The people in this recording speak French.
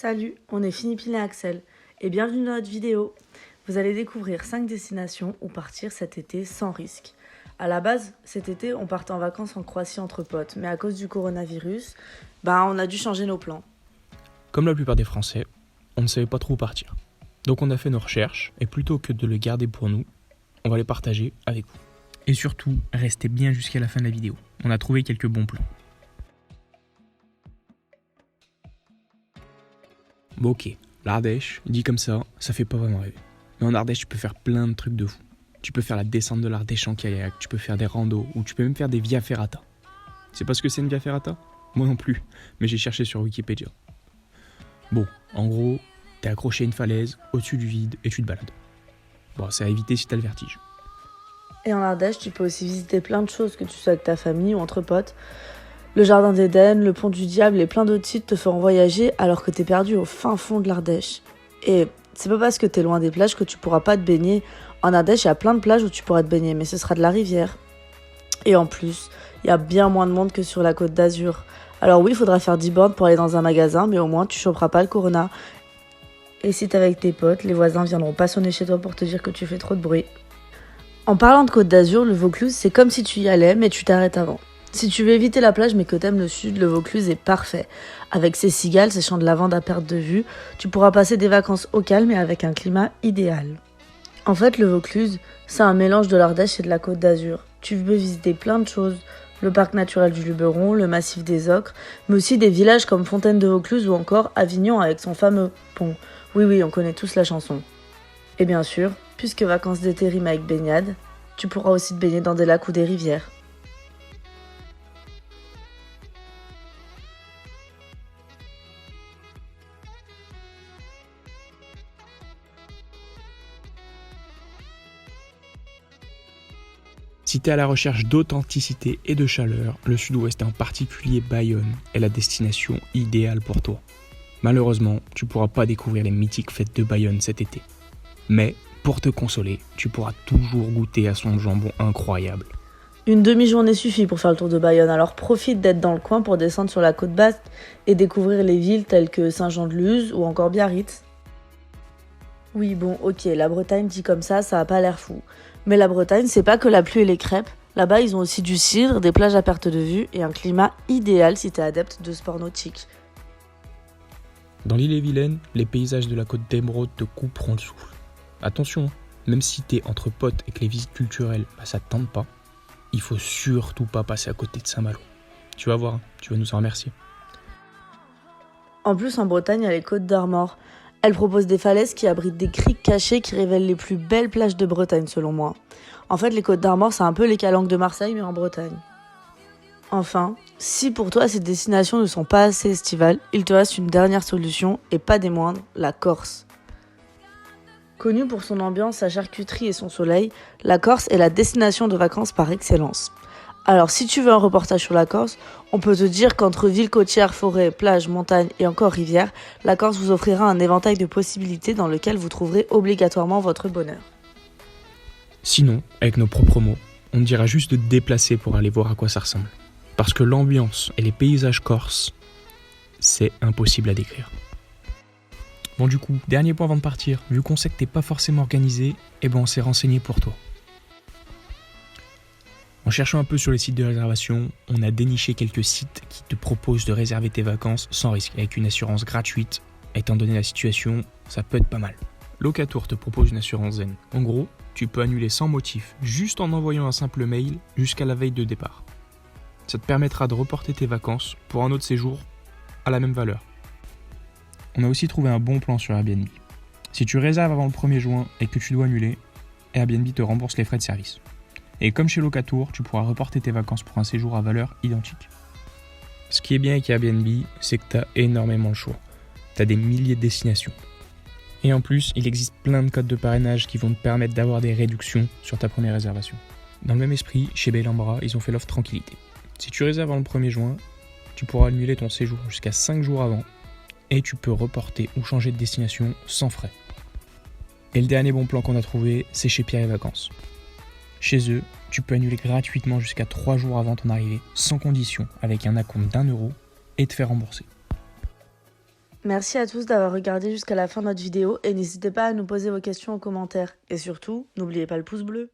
Salut, on est Philippine et Axel et bienvenue dans notre vidéo. Vous allez découvrir 5 destinations où partir cet été sans risque. À la base, cet été, on partait en vacances en Croatie entre potes, mais à cause du coronavirus, on a dû changer nos plans. Comme la plupart des Français, on ne savait pas trop où partir. Donc on a fait nos recherches et plutôt que de le garder pour nous, on va les partager avec vous. Et surtout, restez bien jusqu'à la fin de la vidéo. On a trouvé quelques bons plans. Bon ok, l'Ardèche, dit comme ça fait pas vraiment rêver. Mais en Ardèche, tu peux faire plein de trucs de fou. Tu peux faire la descente de l'Ardèche en kayak, tu peux faire des randos, ou tu peux même faire des via ferrata. C'est pas ce que c'est une via ferrata ? Moi non plus, mais j'ai cherché sur Wikipédia. Bon, en gros, t'es accroché à une falaise, au-dessus du vide, et tu te balades. Bon, c'est à éviter si t'as le vertige. Et en Ardèche, tu peux aussi visiter plein de choses, que tu sois avec ta famille ou entre potes. Le jardin d'Éden, le pont du diable et plein d'autres sites te feront voyager alors que t'es perdu au fin fond de l'Ardèche. Et c'est pas parce que t'es loin des plages que tu pourras pas te baigner. En Ardèche, il y a plein de plages où tu pourras te baigner, mais ce sera de la rivière. Et en plus, il y a bien moins de monde que sur la Côte d'Azur. Alors oui, il faudra faire 10 bornes pour aller dans un magasin, mais au moins tu choperas pas le corona. Et si t'es avec tes potes, les voisins viendront pas sonner chez toi pour te dire que tu fais trop de bruit. En parlant de Côte d'Azur, le Vaucluse, c'est comme si tu y allais, mais tu t'arrêtes avant. Si tu veux éviter la plage mais que t'aimes le sud, le Vaucluse est parfait. Avec ses cigales, ses champs de lavande à perte de vue, tu pourras passer des vacances au calme et avec un climat idéal. En fait, le Vaucluse, c'est un mélange de l'Ardèche et de la Côte d'Azur. Tu peux visiter plein de choses, le parc naturel du Luberon, le massif des Ocres, mais aussi des villages comme Fontaine de Vaucluse ou encore Avignon avec son fameux pont. Oui, on connaît tous la chanson. Et bien sûr, puisque vacances d'été riment avec baignade, tu pourras aussi te baigner dans des lacs ou des rivières. Si t'es à la recherche d'authenticité et de chaleur, le sud-ouest et en particulier Bayonne est la destination idéale pour toi. Malheureusement, tu pourras pas découvrir les mythiques fêtes de Bayonne cet été. Mais, pour te consoler, tu pourras toujours goûter à son jambon incroyable. Une demi-journée suffit pour faire le tour de Bayonne, alors profite d'être dans le coin pour descendre sur la côte basque et découvrir les villes telles que Saint-Jean-de-Luz ou encore Biarritz. Oui, bon, ok, la Bretagne dit comme ça a pas l'air fou. Mais la Bretagne, c'est pas que la pluie et les crêpes. Là-bas, ils ont aussi du cidre, des plages à perte de vue et un climat idéal si t'es adepte de sport nautique. Dans l'île-et-Vilaine, les paysages de la côte d'Émeraude te couperont le souffle. Attention, même si t'es entre potes et que les visites culturelles, ça te tente pas, il faut surtout pas passer à côté de Saint-Malo. Tu vas voir, tu vas nous en remercier. En plus, en Bretagne, il y a les Côtes d'Armor. Elles proposent des falaises qui abritent des criques cachées qui révèlent les plus belles plages de Bretagne, selon moi. En fait, les Côtes d'Armor, c'est un peu les calanques de Marseille, mais en Bretagne. Enfin, si pour toi ces destinations ne sont pas assez estivales, il te reste une dernière solution, et pas des moindres, la Corse. Connue pour son ambiance, sa charcuterie et son soleil, la Corse est la destination de vacances par excellence. Alors si tu veux un reportage sur la Corse, on peut te dire qu'entre villes côtières, forêts, plages, montagnes et encore rivières, la Corse vous offrira un éventail de possibilités dans lequel vous trouverez obligatoirement votre bonheur. Sinon, avec nos propres mots, on te dira juste de te déplacer pour aller voir à quoi ça ressemble. Parce que l'ambiance et les paysages corses, c'est impossible à décrire. Bon du coup, dernier point avant de partir, vu qu'on sait que t'es pas forcément organisé, on s'est renseigné pour toi. En cherchant un peu sur les sites de réservation, on a déniché quelques sites qui te proposent de réserver tes vacances sans risque, avec une assurance gratuite. Étant donné la situation, ça peut être pas mal. Locatour te propose une assurance zen. En gros, tu peux annuler sans motif, juste en envoyant un simple mail jusqu'à la veille de départ. Ça te permettra de reporter tes vacances pour un autre séjour à la même valeur. On a aussi trouvé un bon plan sur Airbnb. Si tu réserves avant le 1er juin et que tu dois annuler, Airbnb te rembourse les frais de service. Et comme chez Locatour, tu pourras reporter tes vacances pour un séjour à valeur identique. Ce qui est bien avec Airbnb, c'est que tu as énormément de choix. Tu as des milliers de destinations. Et en plus, il existe plein de codes de parrainage qui vont te permettre d'avoir des réductions sur ta première réservation. Dans le même esprit, chez Bellambra, ils ont fait l'offre tranquillité. Si tu réserves avant le 1er juin, tu pourras annuler ton séjour jusqu'à 5 jours avant et tu peux reporter ou changer de destination sans frais. Et le dernier bon plan qu'on a trouvé, c'est chez Pierre et Vacances. Chez eux, tu peux annuler gratuitement jusqu'à 3 jours avant ton arrivée, sans condition, avec un acompte d'1 € et te faire rembourser. Merci à tous d'avoir regardé jusqu'à la fin de notre vidéo et n'hésitez pas à nous poser vos questions en commentaire. Et surtout, n'oubliez pas le pouce bleu.